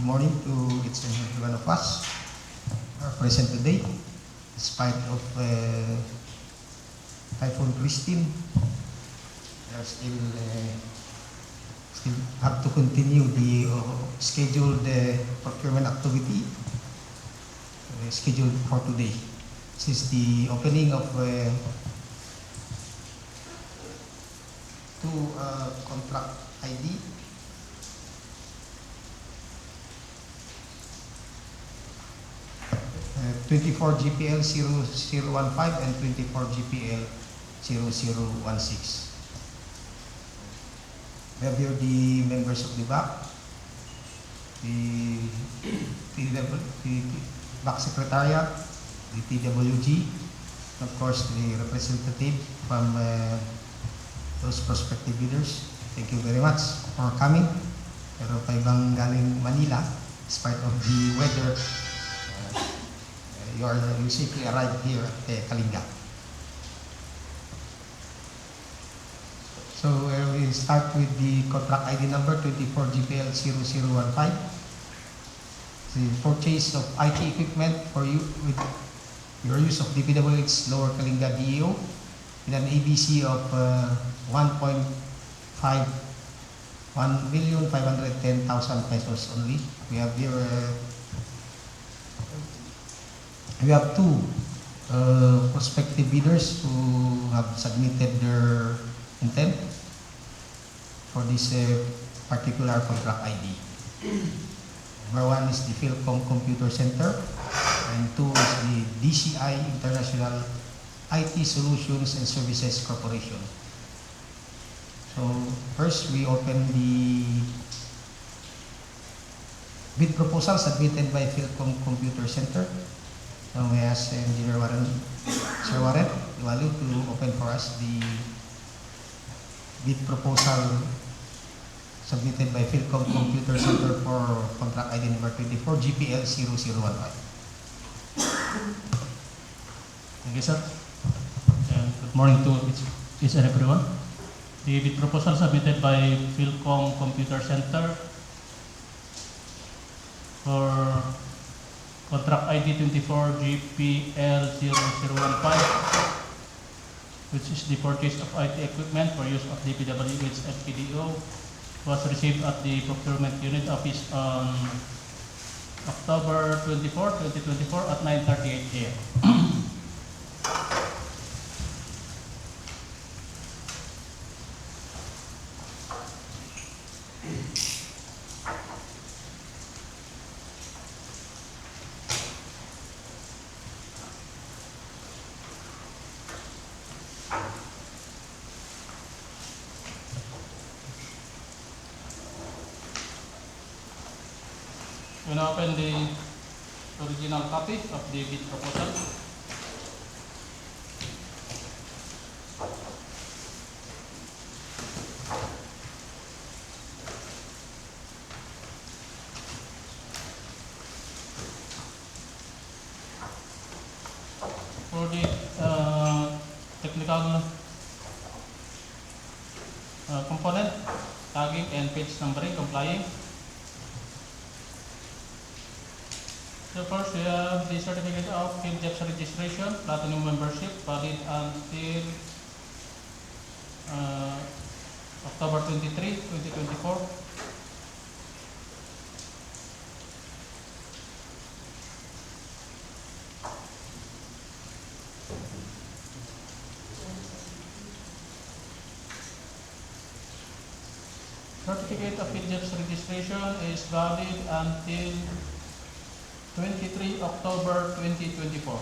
Good morning to each and every one of us are present today. Despite of Typhoon Christine, we are still have to continue the scheduled procurement activity scheduled for today. Since the opening of two contract ID, 24 GPL 0015 and 24 GPL 0016. We have here the members of the BAC, the BAC Secretariat, the TWG, and of course the representative from those prospective leaders. Thank you very much for coming. Pero pa ibang galing Manila, despite of the weather, you safely arrived here at Kalinga. So we start with the contract ID number 24 GPL 0015. The purchase of IT equipment for you with your use of DPWH Lower Kalinga DEO in an ABC of 1,510,000 pesos only. We have here we have two prospective bidders who have submitted their intent for this particular contract ID. Number one is the Philcom Computer Center, and two is the DCI International IT Solutions and Services Corporation. So first, we open the bid proposal submitted by Philcom Computer Center. So we ask Engineer Warren, Sir Warren Iwalu to open for us the bid proposal submitted by Philcom Computer Center for contract ID number 24 GPL 0015. Thank you, sir. And good morning to each and everyone. The bid proposal submitted by Philcom Computer Center for contract ID 24 GPL 0015, which is the purchase of IT equipment for use of DPWH FPDO, was received at the Procurement Unit Office on October 24, 2024 at 9:38 a.m. We now open the original copy of the bid proposal. For the technical component, tagging and page numbering complying. So first, we have the certificate of PhilJEPS registration, platinum membership, valid until October 23, 2024. Certificate of PhilJEPS registration is valid until 23 October 2024.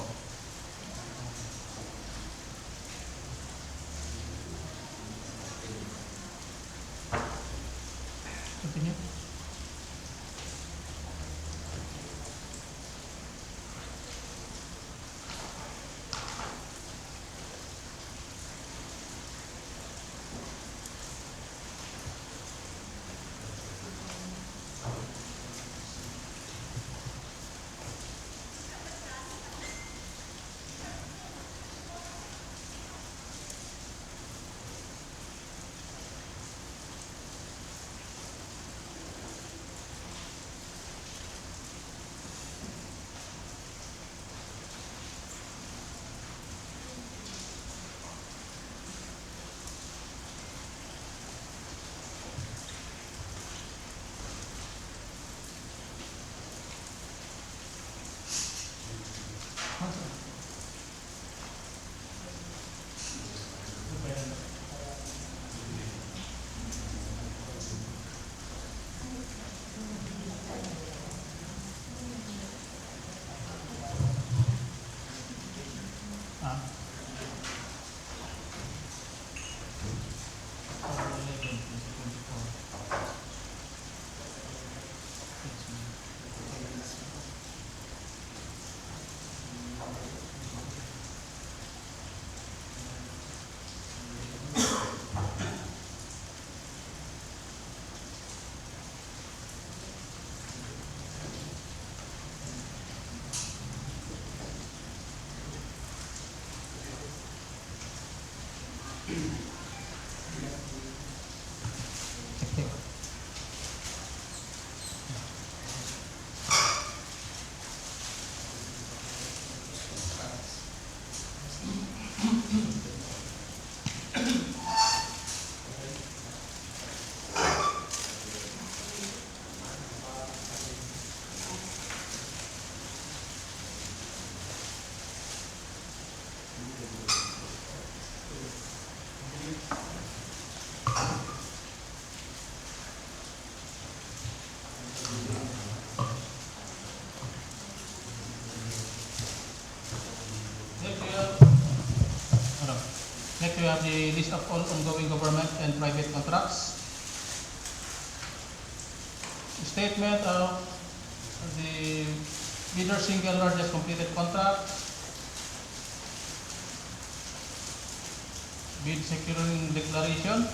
Continue. have the list of all ongoing government and private contracts. Statement of the bidder single largest completed contract. Bid securing declaration,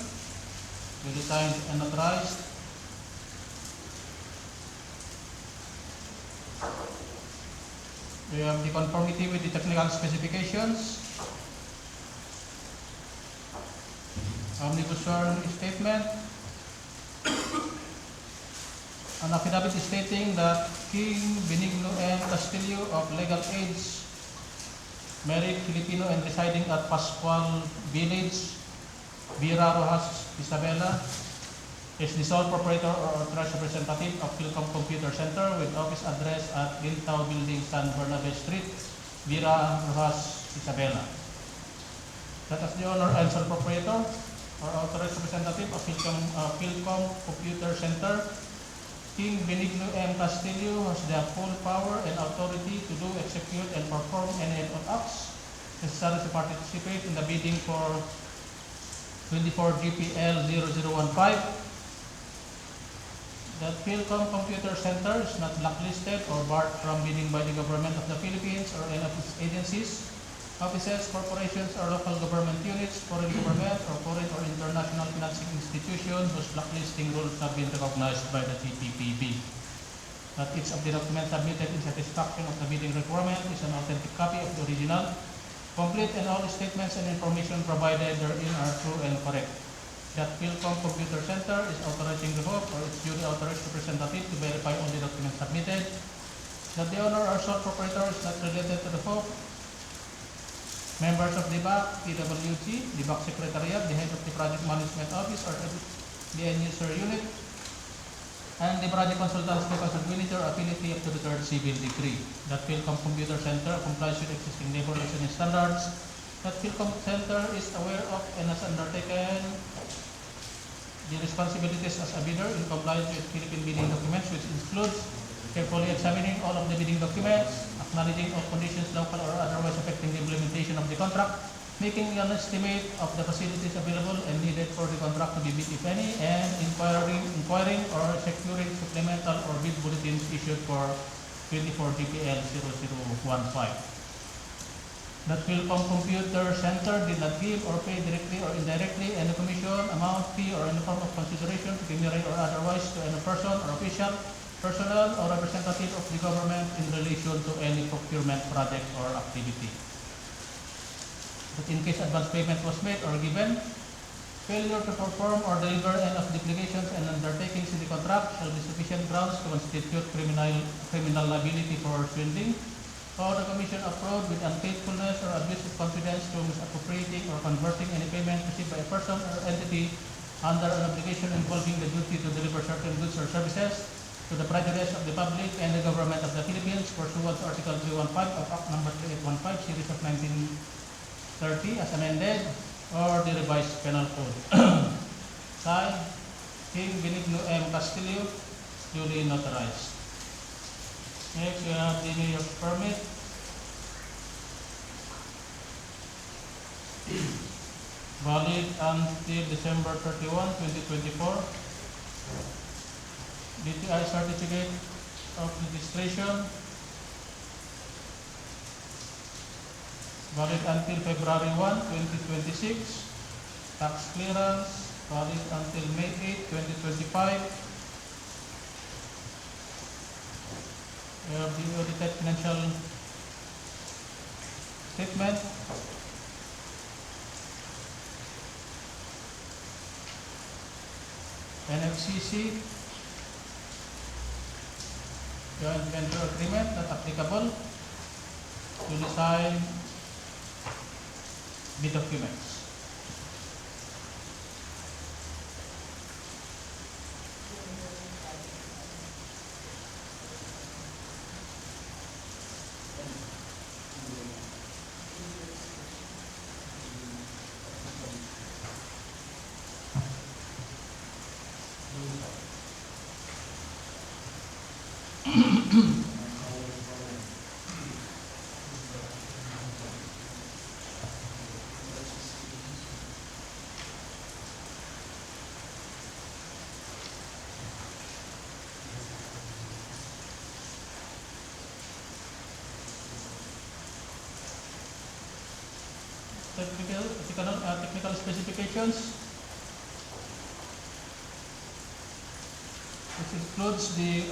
duly signed and notarized. We have the conformity with the technical specifications. Omnibus sworn statement. An affidavit stating that King Benigno M. Castillo of Legal Aids, married Filipino and residing at Pascual Village, Vira Rojas, Isabela, is the sole proprietor or authorized representative of Philcom Computer Center with office address at Giltao Building, San Bernabe Street, Vira Rojas, Isabela. That as the owner and sole proprietor or authorized representative of Philcom Computer Center, King Benigno M. Castillo has the full power and authority to do, execute, and perform any acts necessary to participate in the bidding for 24 GPL 0015. That Philcom Computer Center is not blacklisted or barred from bidding by the government of the Philippines or any of its agencies, offices, corporations, or local government units, foreign government, or foreign or international financing institutions whose blacklisting rules have been recognized by the TPPB. That each of the documents submitted in satisfaction of the bidding requirement is an authentic copy of the original, complete, and all statements and information provided therein are true and correct. That Philcom Computer Center is authorizing the HOP or its duly authorized representative to verify all the documents submitted. That the owner or sole proprietor is not related to the HOP. Members of the BAC, PWG, the BAC Secretariat, the head of the Project Management Office or the end user unit, and the Project Consultants because administer ability up to the third civil decree. That Philcom Computer Center complies with existing labor license standards. That Philcom Center is aware of and has undertaken the responsibilities as a bidder in compliance with Philippine bidding documents, which includes carefully examining all of the bidding documents, acknowledging all conditions local or otherwise affecting the implementation of the contract, making an estimate of the facilities available and needed for the contract to be bid if any, and inquiring or securing supplemental or bid bulletins issued for 24 GPL 0015. That Philcom Computer Center did not give or pay directly or indirectly any commission, amount, fee, or any form of consideration, pecuniary or otherwise, to any person or official, personnel, or representative of the government in relation to any procurement project or activity. That in case advance payment was made or given, failure to perform or deliver any of the obligations and undertakings in the contract shall be sufficient grounds to constitute criminal liability for swindling, or the commission of fraud with unfaithfulness or abuse of confidence to misappropriating or converting any payment received by a person or entity under an obligation involving the duty to deliver certain goods or services to the prejudice of the public and the government of the Philippines pursuant to Article 315 of Act No. 3815, Series of 1930 as amended, or the revised penal code. Signed, King Benigno M. Castillo, duly notarized. Next, we have the mayor's permit. Valid until December 31, 2024. DTI certificate of registration. Valid until February 1, 2026. Tax clearance. Valid until May 8, 2025. We have the audited financial statement. NFCC joint venture agreement not applicable. Duly signed the documents. technical specifications, which includes the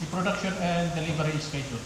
production and delivery schedule.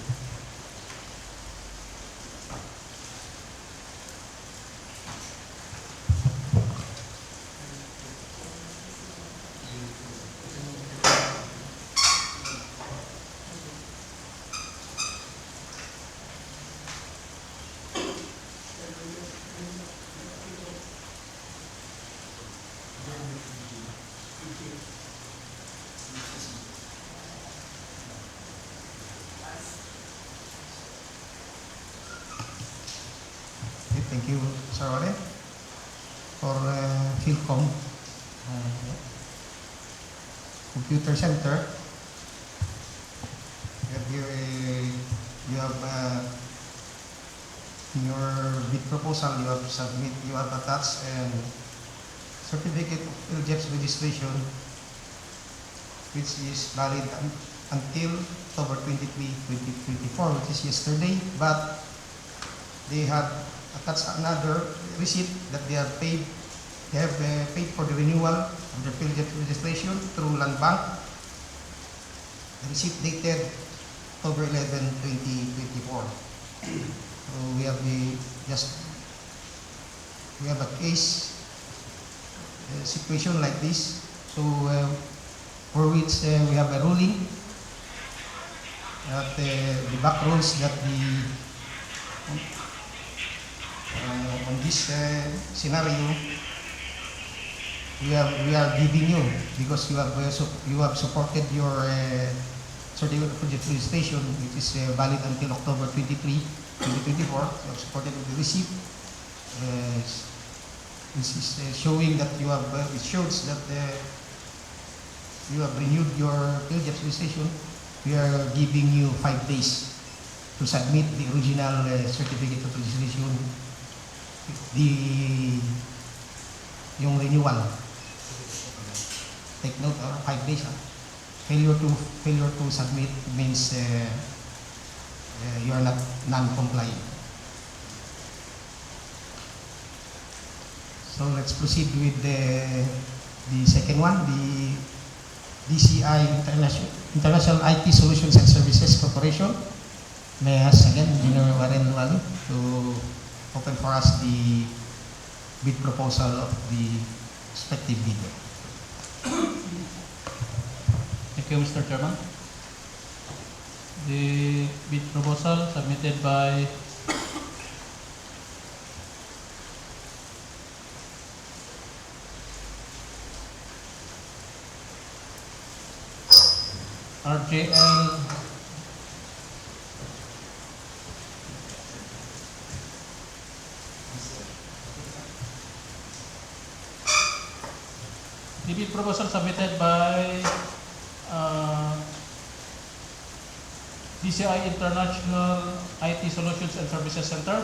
Okay, thank you, Sir Warren. For Philcom Computer Center, you have in your bid proposal, you have attached and certificate of LGEPS registration, which is valid until October 23, 2024, which is yesterday, but they have attached another receipt that they have paid. They have paid for the renewal of their LGEPS registration through Land Bank. The receipt dated October 11, 2024. So we have a case situation like this. So for which we have a ruling that the back rules that on this scenario we are giving you, because you have supported your certificate of project registration, which is valid until October 23, 2024. You have supported with the receipt. This is showing that it shows that you have renewed your LGEPS registration. We are giving you 5 days to submit the original certificate of registration, yung renewal. Take note, 5 days. Failure to submit means you are not non-compliant. So let's proceed with the second one, the DCI International IT Solutions and Services Corporation. May I ask again Engineer Warren Lualu to open for us the bid proposal of the respective bidder. Thank you, Mr. Chairman. The bid proposal submitted by RJL the bid proposal submitted by DCI International IT Solutions and Services Center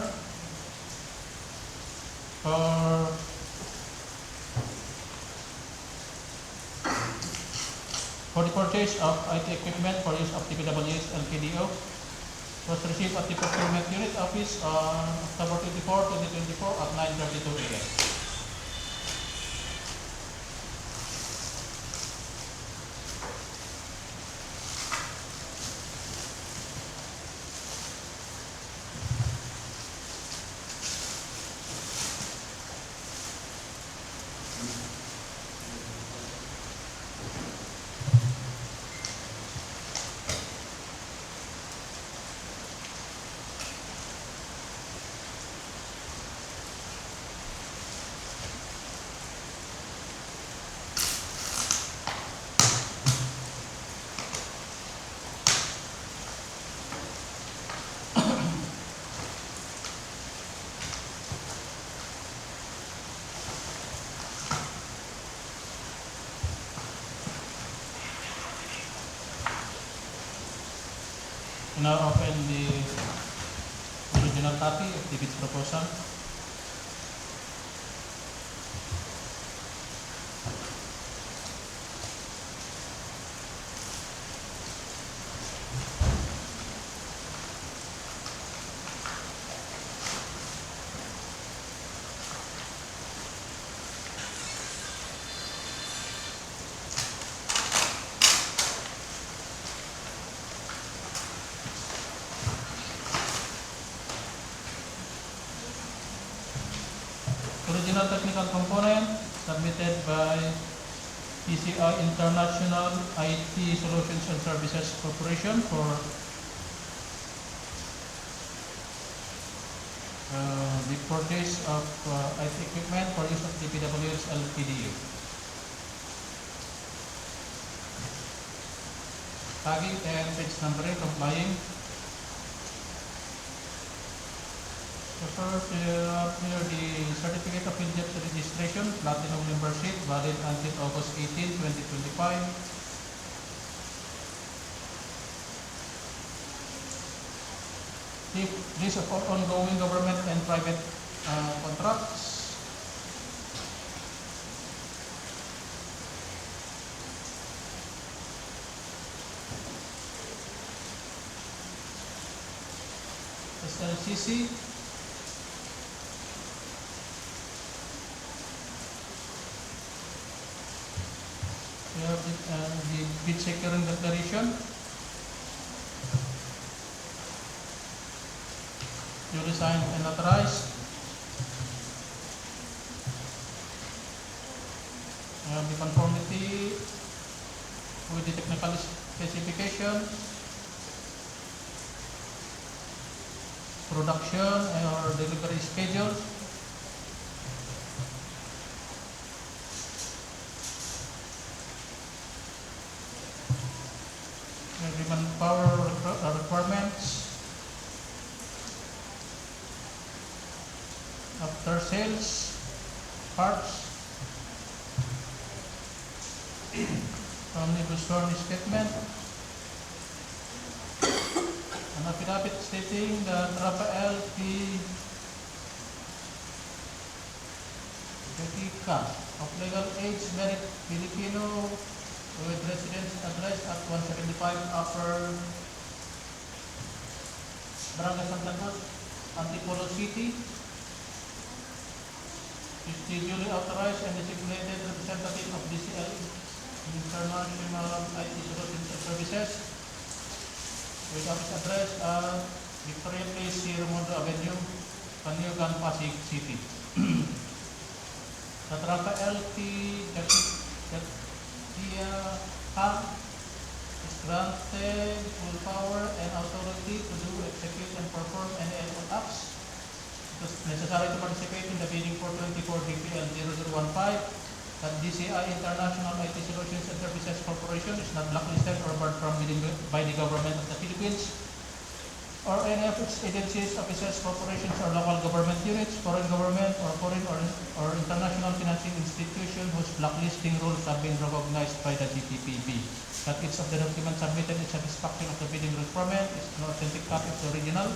for the purchase of IT equipment for use of TPWS LKDO was received at the procurement unit office on October 24, 2024 at 9:32 a.m. We now open the original copy of the bids proposal. Original technical component submitted by PCI International IT Solutions and Services Corporation for the purchase of IT equipment for use of DPWH LPDU. Tagging and page numbering complying. First, here the certificate of in-depth registration, platinum membership, valid until August 18, 2025. List of all ongoing government and private contracts. SLCC. We have the bid securing declaration, duly signed and authorized. We have the conformity with the technical specification, production or delivery schedule, manpower requirements, after sales, parts, omnibus sworn statement, an affidavit stating that Rafael P. Betica of legal age, married Filipino, with residence address at 175 Upper Barangay Santa Cruz, Antipolo City, is the duly authorized and designated representative of DCI International IT Solutions and Services, with office address at Victoria Place, Raimondo Avenue, Panyugan, Pasig City. That Rafael P. is granted full power and authority to do, execute, and perform any acts necessary to participate in the bidding for 24 DPL 0015. That DCI International IT Solutions and Services Corporation is not blacklisted or barred from bidding by the government of the Philippines or any of its agencies, offices, corporations, or local government units, foreign government, or foreign or international financing institution whose blacklisting rules have been recognized by the DPPB. That each of the documents submitted in satisfaction of the bidding requirement is an authentic copy of the original,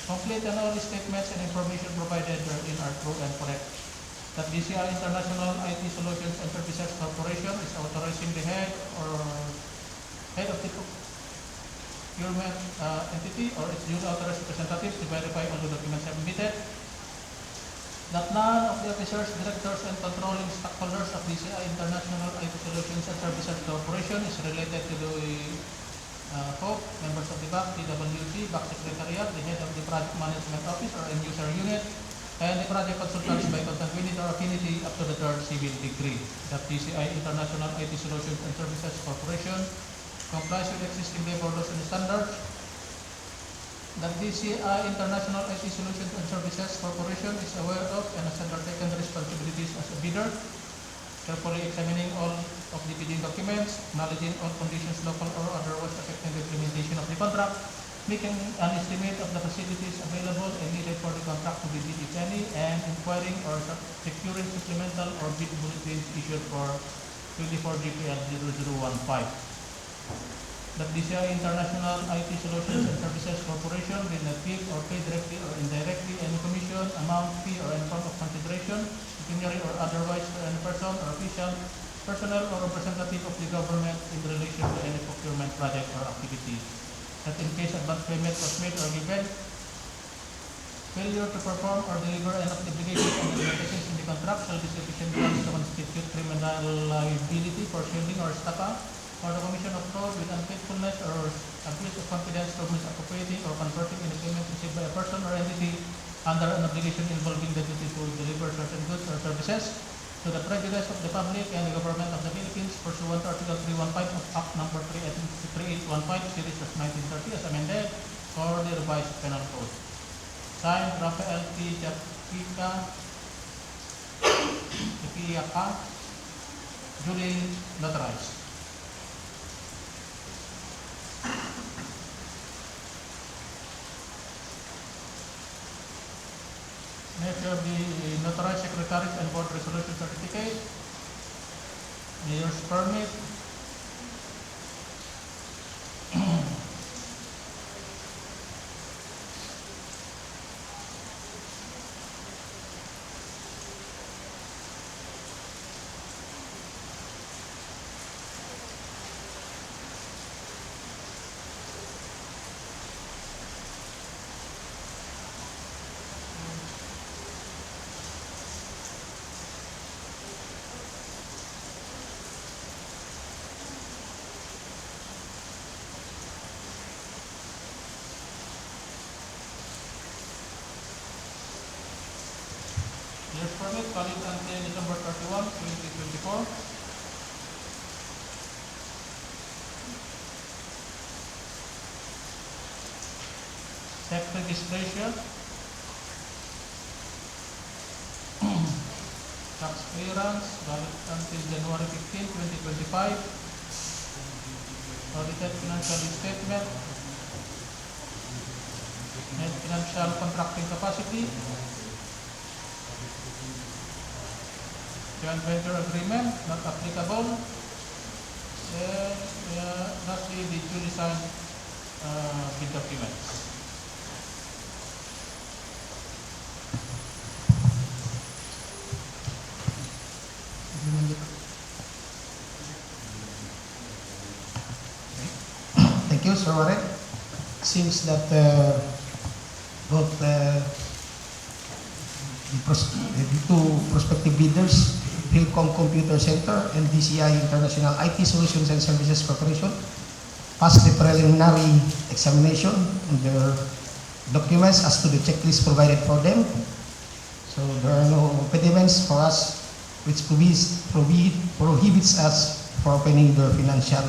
complete, and all statements and information provided therein are true and correct. That DCI International IT Solutions and Services Corporation is authorizing the head of the procurement entity or its duly authorized representative to verify all the documents submitted. That none of the officers, directors, and controlling stockholders of DCI International IT Solutions and Services Corporation is related to the COP, members of the BAC, TWG, BAC Secretariat, the head of the Project Management Office or End User Unit, and the project consultants by consanguinity or affinity up to the third civil degree. That DCI International IT Solutions and Services Corporation complies with existing labor laws and standards. That DCI International IT Solutions and Services Corporation is aware of and has undertaken the responsibilities as a bidder, carefully examining all of the bidding documents, acknowledging all conditions local or otherwise affecting the implementation of the contract, making an estimate of the facilities available and needed for the contract to be bid if any, and inquiring or securing supplemental or bid bulletins issued for 24 GPL 0015. that DCI International IT Solutions and Services Corporation did not give or pay directly or indirectly any commission, amount, fee, or any form of consideration, pecuniary or otherwise, to any person or official, personnel or representative of the government in relation to any procurement project or activity. That in case advance payment was made or given, failure to perform or deliver an obligation and limitations in the contract shall be sufficient grounds to constitute criminal liability for shielding or estafa, or the commission of fraud with unfaithfulness or abuse of confidence to misappropriating or converting any payment received by a person or entity under an obligation involving the duty to deliver certain goods or services to the prejudice of the public and the government of the Philippines pursuant to Article 315 of Act Number 3815 Series of 1930 as amended or the revised penal code. Signed, Rafael T. Japika, duly notarized. Next, the notarized secretaries and board resolution certificate, mayor's permit, mayor's permit valid until December 31, 2024. Tax registration, tax clearance valid until January 15, 2025. Audited financial statement, net financial contracting capacity, joint venture agreement not applicable, and lastly the duly signed bid documents. Thank you, Sir Warren. Seems that both the two prospective bidders, Philcom Computer Center and DCI International IT Solutions and Services Corporation, passed the preliminary examination on their documents as to the checklist provided for them. So there are no impediments for us, which prohibits us for opening the financial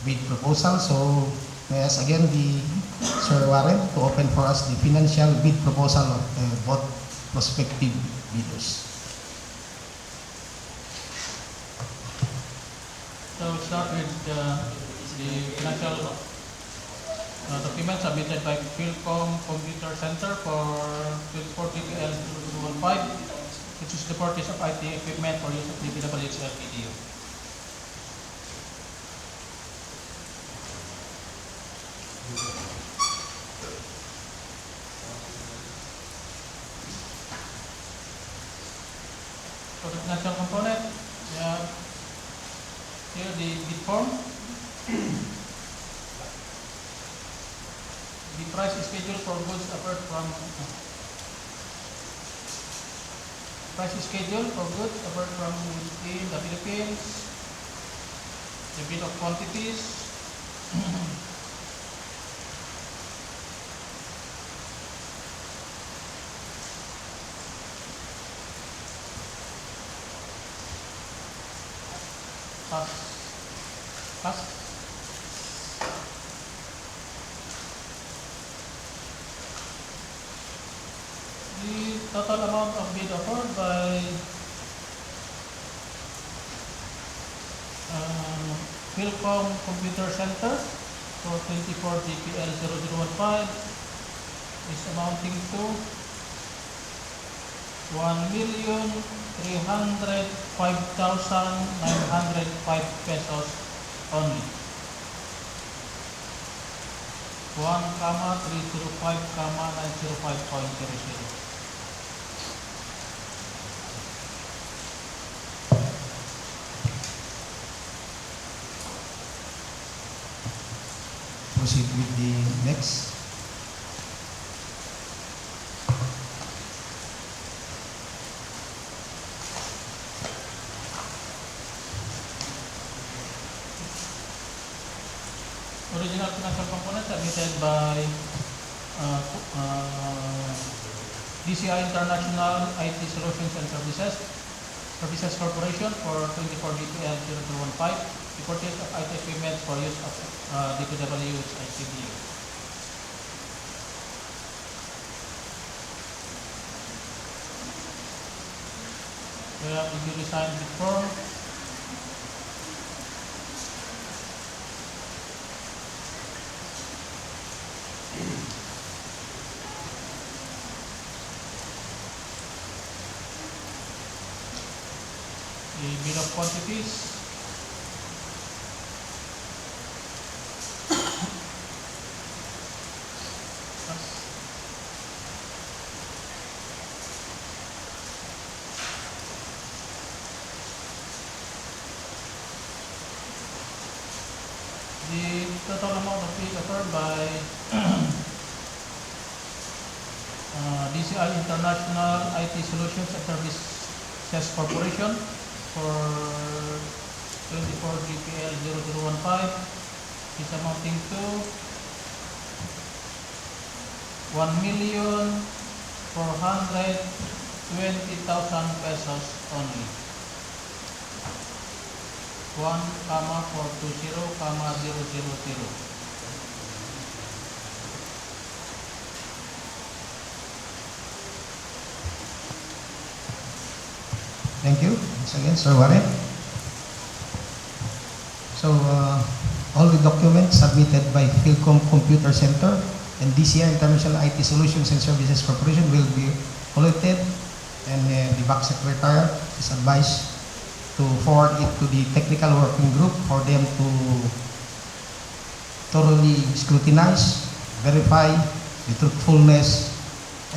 bid proposal. So may I ask again the Sir Warren to open for us the financial bid proposal of both prospective bidders. So we start with the financial document submitted by Philcom Computer Center for 24 TPL 015, which is the purchase of IT equipment for use of DPWH LPDU. For the financial component, we have here the bid form. The price schedule for goods apart from within the Philippines, the bid of quantities, cost, the total amount of bid offered by Philcom Computer Center for 24 GPL 0015 is amounting to 1,305,905 pesos only. 1,305,905.00. Proceed with the next. Original financial component submitted by DCI International IT Solutions and Services Corporation for 24 DPL 0015, the purchase of IT equipment for use of DPW's ICDU. We have the duly signed the form. The bill of quantities. The total amount of fee offered by DCI International IT Solutions and Services Corporation for 24 GPL 0015 is amounting to 1,420,000 pesos only. 1,420,000. Thank you. Once again, Sir Warren. So, all the documents submitted by Philcom Computer Center and DCI International IT Solutions and Services Corporation will be collected, and the back secretary is advised to forward it to the technical working group for them to thoroughly scrutinize, verify the truthfulness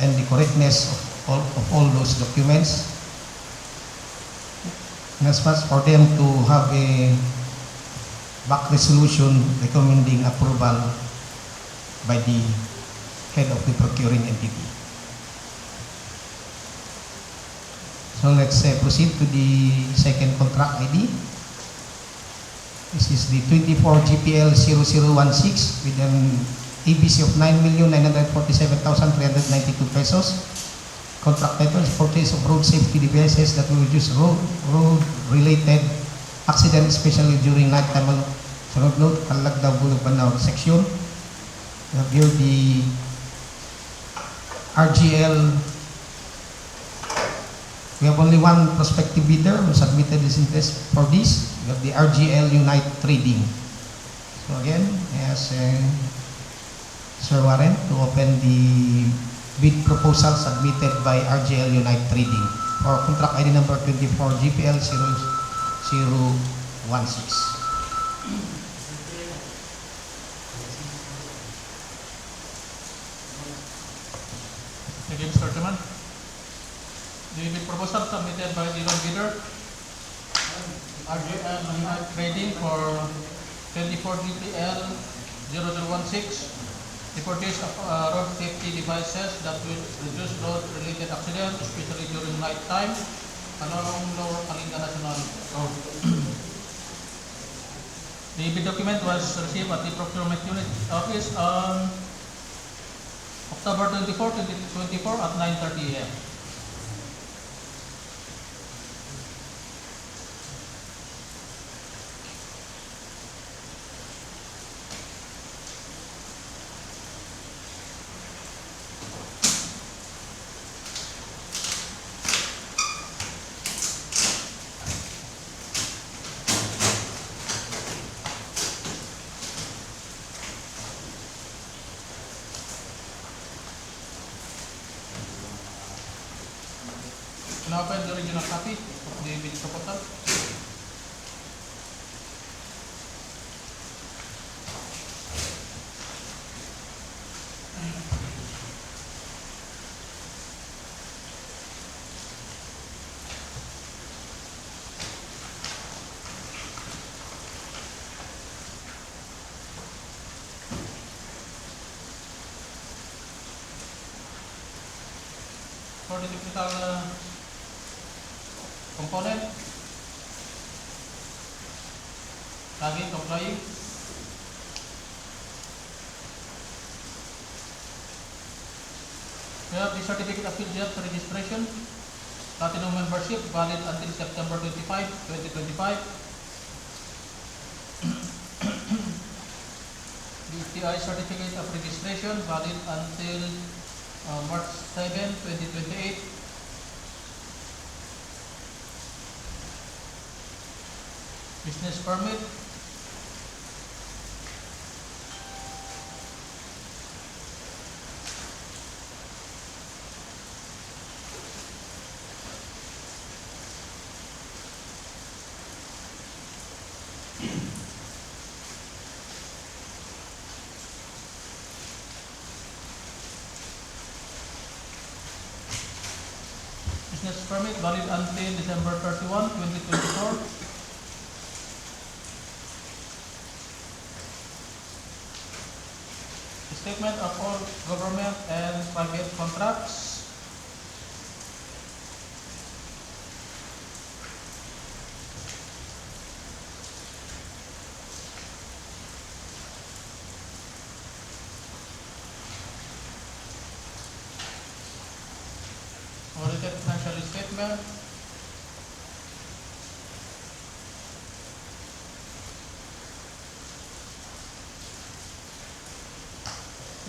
and the correctness of all those documents. And as much for them to have a back resolution recommending approval by the head of the procuring entity. So let's proceed to the second contract ID. This is the 24 GPL 0016 with an ABC of 9,947,392 pesos. Contract title is purchase of road safety devices that will reduce road-related accident, especially during night time. Sunod note, Kalagdaw, Bulog, Banaw section. We have here the RGL. We have only one prospective bidder who submitted his interest for this. We have the RGL Unite Trading. So again, I ask Sir Warren to open the bid proposal submitted by RGL Unite Trading for contract ID number 24 GPL 0016. Thank you, Mr. Chairman. The bid proposal submitted by the low bidder, RGL Unite Trading for 24 GPL 0016, the purchase of road safety devices that will reduce road-related accidents, especially during night time, along Lower Kalinga National Road. The bid document was received at the procurement unit office on October 24, 2024 at 9:30 a.m. Now open the original copy of the bid proposal. for the technical component. Lagi complying. We have the certificate of field registration, platinum membership valid until September 25, 2025. The TI certificate of registration valid until March 7, 2028. Business permit. Business permit valid until December 31, 2024. Statement of all government and private contracts. Audited financial statement.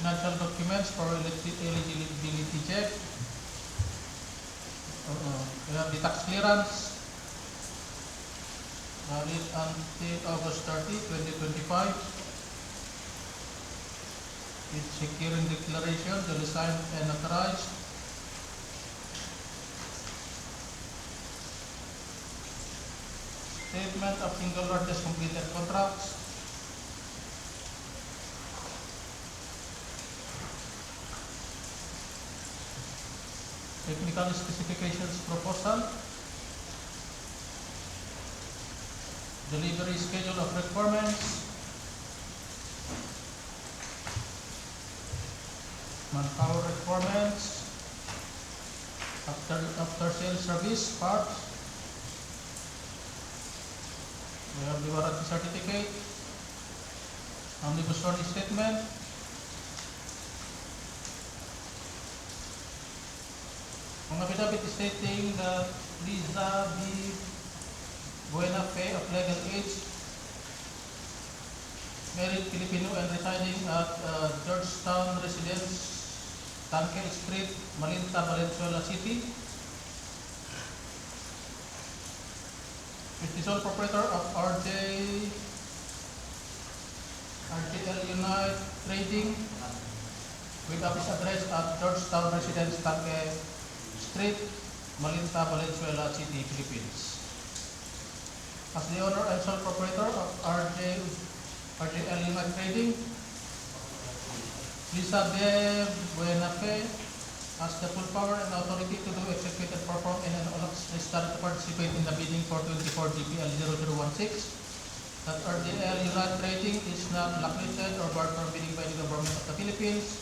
Financial documents for eligibility check. We have the tax clearance valid until August 30, 2025. With securing declaration, duly signed and notarized. Statement of single largest completed contracts. Technical specifications proposal. Delivery schedule of requirements. Manpower requirements. After sales service parts. We have the warranty certificate. Omnibus warranty statement. Ang affidavit stating that Liza B. Buena Fe of legal age, married Filipino and residing at Georgetown Residence, Tankel Street, Malinta, Valenzuela City, is the sole proprietor of RJL Unite Trading with office address at Georgetown Residence, Tankel Street, Malinta, Valenzuela City, Philippines. As the owner and sole proprietor of RJL Unite Trading, Lisa B. Buena Fe has the full power and authority to do, execute, and perform in an necessary to participate in the bidding for 24 GPL 0016. That RJL Unite Trading is not blacklisted or barred from bidding by the government of the Philippines.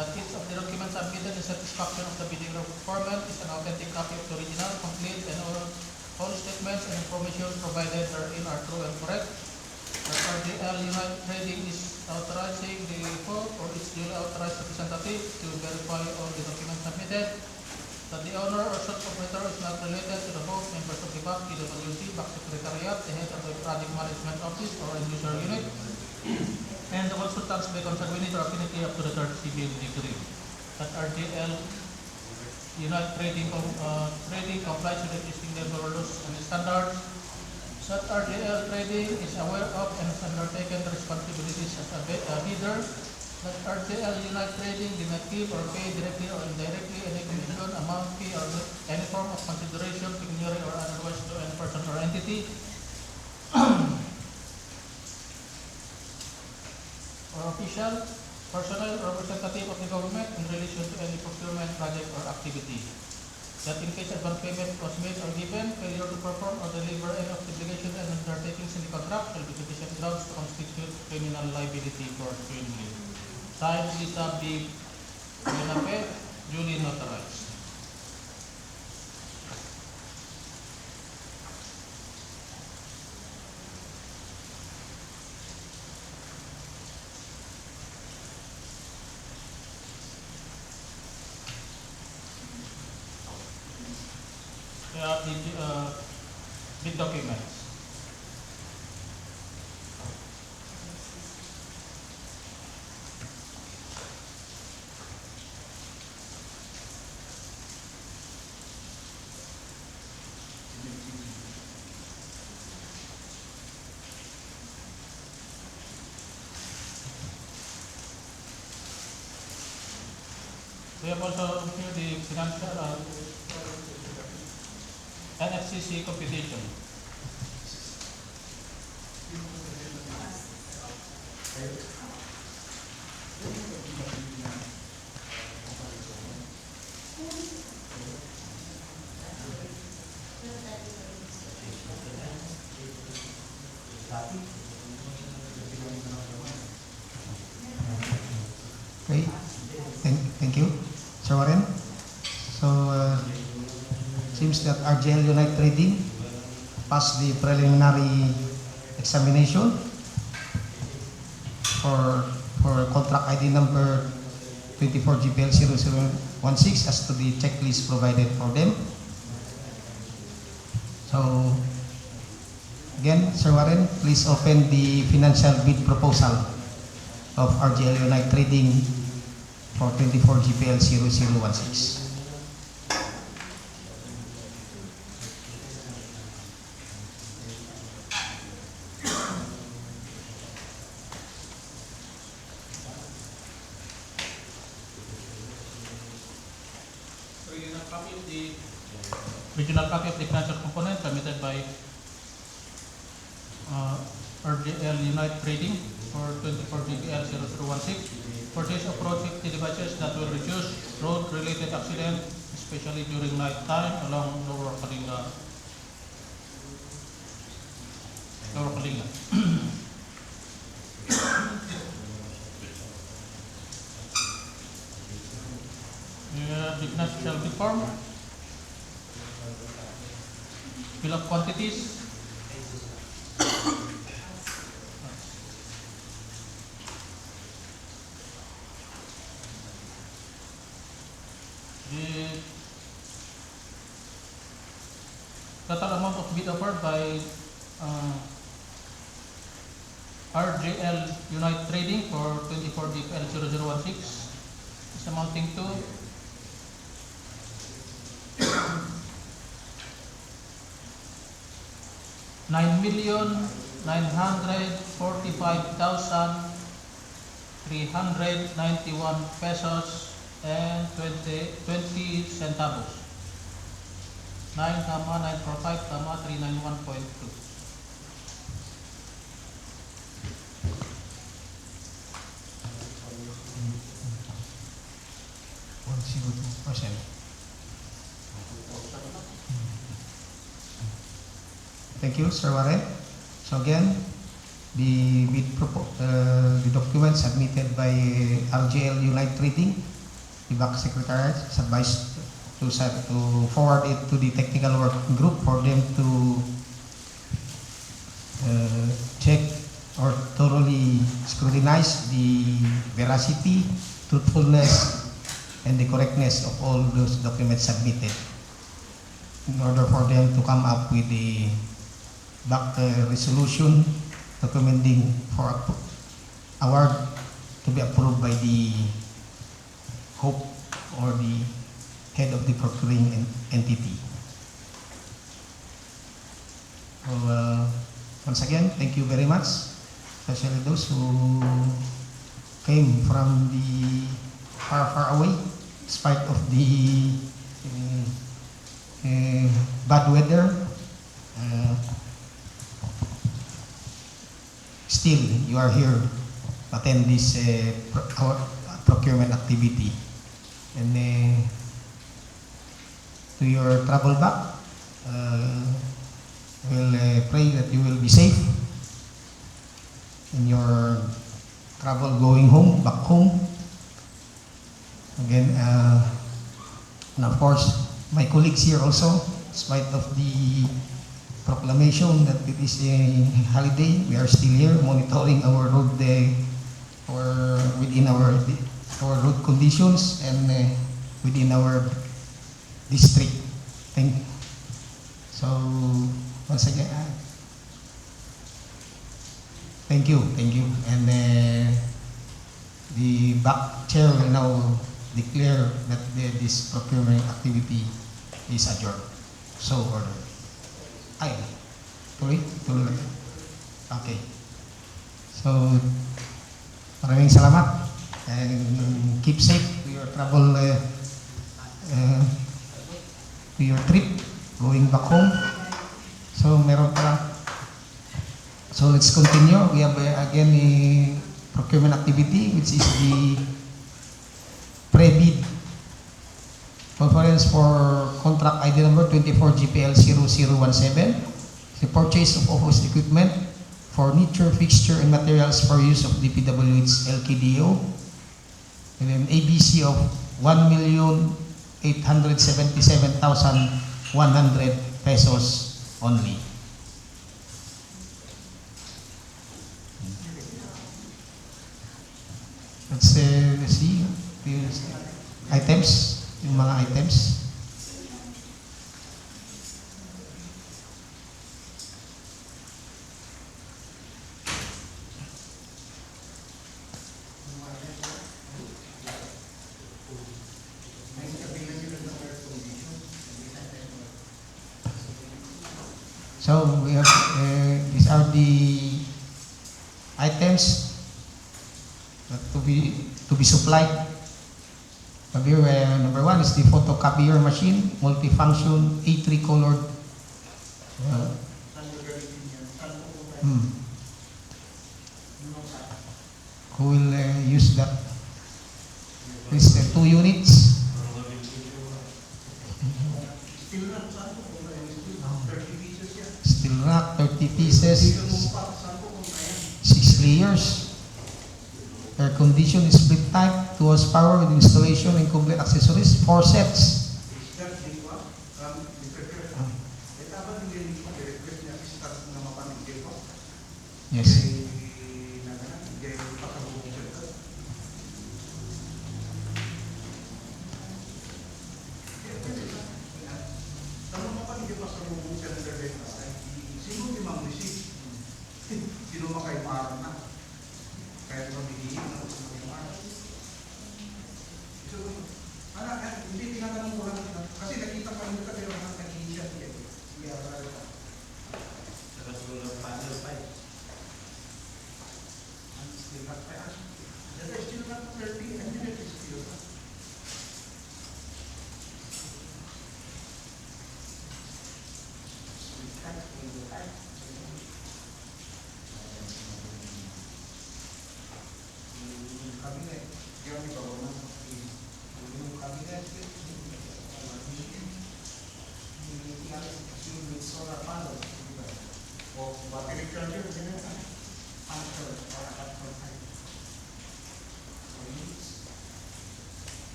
That each of the documents submitted in satisfaction of the bidding requirement is an authentic copy of the original, complete, and all statements and information provided therein are true and correct. That RJL Unite Trading is authorizing the default or its duly authorized representative to verify all the documents submitted. That the owner or sole proprietor is not related to the both members of the BAC, PWC, BAC Secretariat, the head of the Project Management Office or end user unit, and the consultants by consanguinity or affinity up to the third civil degree. That RJL Unite Trading complies with existing labor laws and standards. That RJL Trading is aware of and has undertaken the responsibilities as a bidder. That RJL Unite Trading did not give or pay directly or indirectly any commission, amount, fee, or any form of consideration, pecuniary or otherwise, to any person or entity or official, personnel, or representative of the government in relation to any procurement, project, or activity. That in case advance payment was made or given, failure to perform or deliver any of the obligations and undertakings in the contract shall be sufficient grounds to constitute criminal liability for swindling. Signed, Lisa B. Buena Fe, duly notarized. bid documents. We have also here the financial NFCC computation. Okay, thank you, Sir Warren. So, seems that RGL Unite Trading passed the preliminary examination for contract ID number 24 GPL 0016 as to the checklist provided for them. So, again, Sir Warren, please open the financial bid proposal of RGL Unite Trading for 24 GPL 0016. Original copy of the financial component submitted by RGL Unite Trading for 24 GPL 0016. Purchase of road safety devices that will reduce road-related accident, especially during night time along Lower Kalinga. The financial bid form, bill of quantities, the total amount of bid offered by RGL Unite Trading for 24 GPL 0016 is amounting to 9,945,391 pesos and 20 centavos. 9,945,391.2. Thank you, Sir Warren. So again, the the document submitted by RGL Unite Trading, the back secretary is advised to forward it to the technical working group for them to check or thoroughly scrutinize the veracity, truthfulness, and the correctness of all those documents submitted in order for them to come up with the back resolution recommending for award to be approved by the HOPE or the head of the procuring entity. So, once again, thank you very much, especially those who came from the far away, despite of the bad weather. Still, you are here to attend this our procurement activity. And to your travel back, we'll pray that you will be safe in your travel going home, back home. Again, and of course, my colleagues here also, in spite of the proclamation that it is a holiday, we are still here monitoring our road or within our road conditions and within our district. So, once again, thank you. And the back chair will now declare that this procurement activity is adjourned. So ordered. Ay, tuloy lang. Okay. So, maraming salamat. And keep safe to your travel, to your trip, going back home. So, meron pa lang. So, let's continue. We have again a procurement activity, which is the pre-bid conference for contract ID number 24GPL0017, the purchase of office equipment, furniture, fixture, and materials for use of DPWH LKDO, and an ABC of 1,877,100 pesos only. Let's see these items, yung mga items. So we have these are the items that to be supplied. Here, number one is the photocopier machine, multifunction, A3 colored. Who will use that? This 2 units. Steel rack, 30 pieces, 6 layers. Air condition is split type, 2 horsepower with installation and complete accessories, 4 sets. Yes.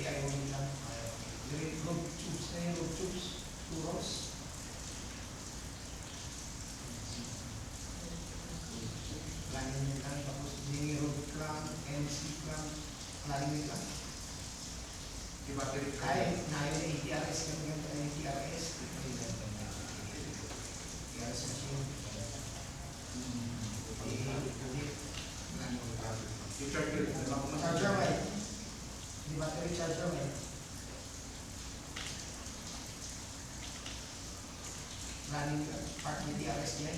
PIO lang. Road tubes na yung road tubes. 2 rows. Planning nyo lang. Tapos yung road clamp, MC clamp. Planning nyo lang. Di battery Ay, nayo na ATRS kami ganito na ATRS. ATRS machine. Charger may. Di battery charger may. Running part ng ATRS niya.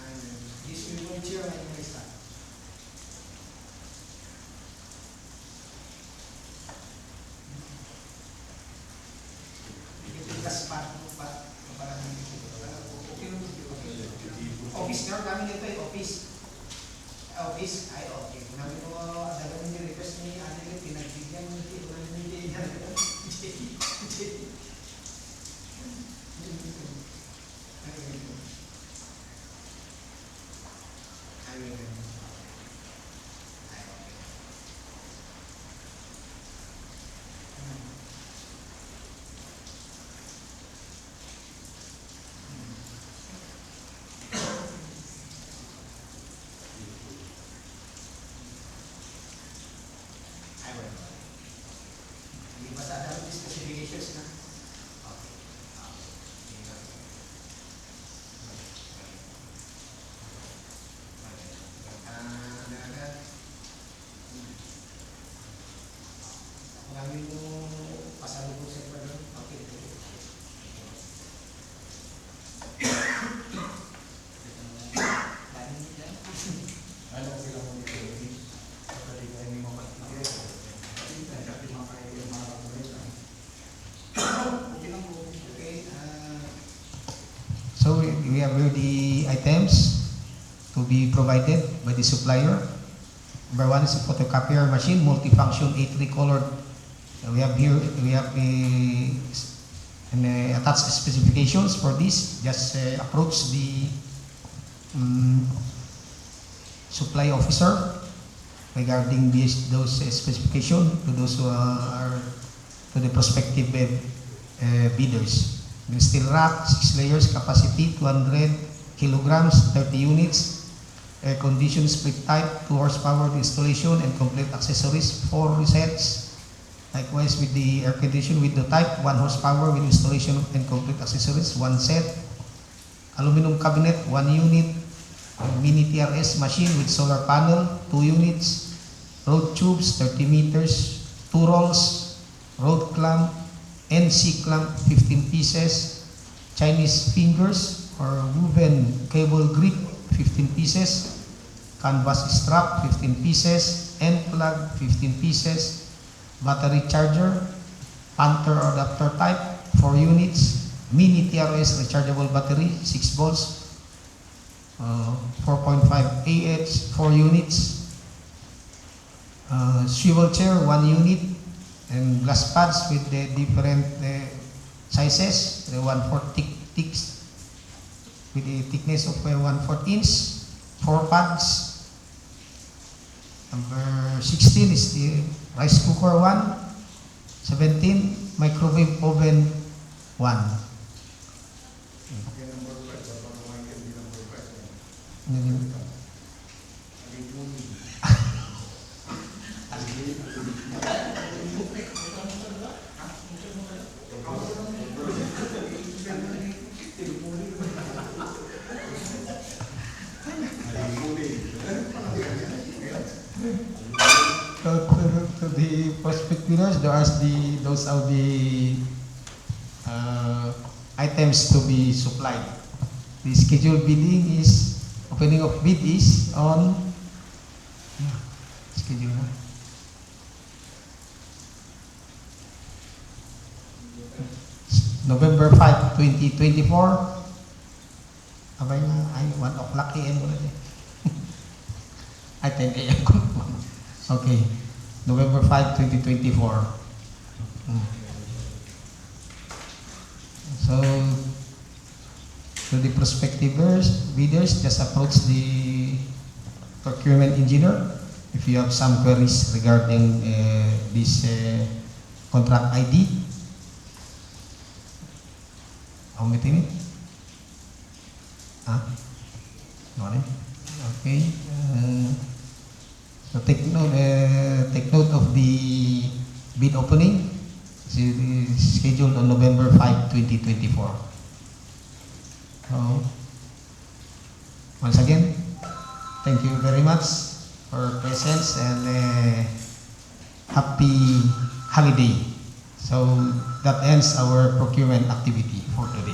And this will chair na yung isa. Gas pa, office nga, kami nito ay office. Office, ay okay. Namin mo, dalawa yung request ni Adeline, pinagbigyan mo nito, hindi niya. Hindi ba sa dapat specifications na? Okay. Kami mo pasalubong sa pagod. Okay. Ano sila mo nito? Kasi kaya hindi mo matigil. Kasi dati makaya yung mga kamulit. Okay lang po. Okay. So we have here the items to be provided by the supplier. Number 1 is a photocopier machine, multifunction, 8 colored. We have attached specifications for this. Just approach the supply officer regarding those specifications to those who are to the prospective bidders. The steel rack, 6 layers, capacity 200 kilograms, 30 units. Air conditioned split type, 2 horsepower installation and complete accessories, 4 resets. Likewise with the air conditioned window type, 1 horsepower with installation and complete accessories, 1 set. Aluminum cabinet, 1 unit. Mini TRS machine with solar panel, 2 units. Road tubes, 30 meters, 2 rolls. Road clamp, NC clamp, 15 pieces. Chinese fingers or woven cable grip, 15 pieces. Canvas strap, 15 pieces. End plug, 15 pieces. Battery charger, Panther adapter type, 4 units. Mini TRS rechargeable battery, 6 volts. 4.5 AH, 4 units. Swivel chair, 1 unit. And glass pads with the different sizes. The 1/4 thick with a thickness of 1/4 inch. 4 pads. Number 16 is the rice cooker 1. 17, microwave oven 1. Okay, number 5. Dapat kumain ka din number 5. To the prospect winners, those are the items to be supplied. The scheduled bidding is, opening of bid is on schedule na. November 5, 2024. Abay na, ay 1 o'clock AM muna din. Ay 10 AM ko. Okay. November 5, 2024. So, to the prospective bidders, just approach the procurement engineer if you have some queries regarding this contract ID. Omitin it. No, okay. So take note of the bid opening. It is scheduled on November 5, 2024. So, once again, thank you very much for presence and happy holiday. So that ends our procurement activity for today.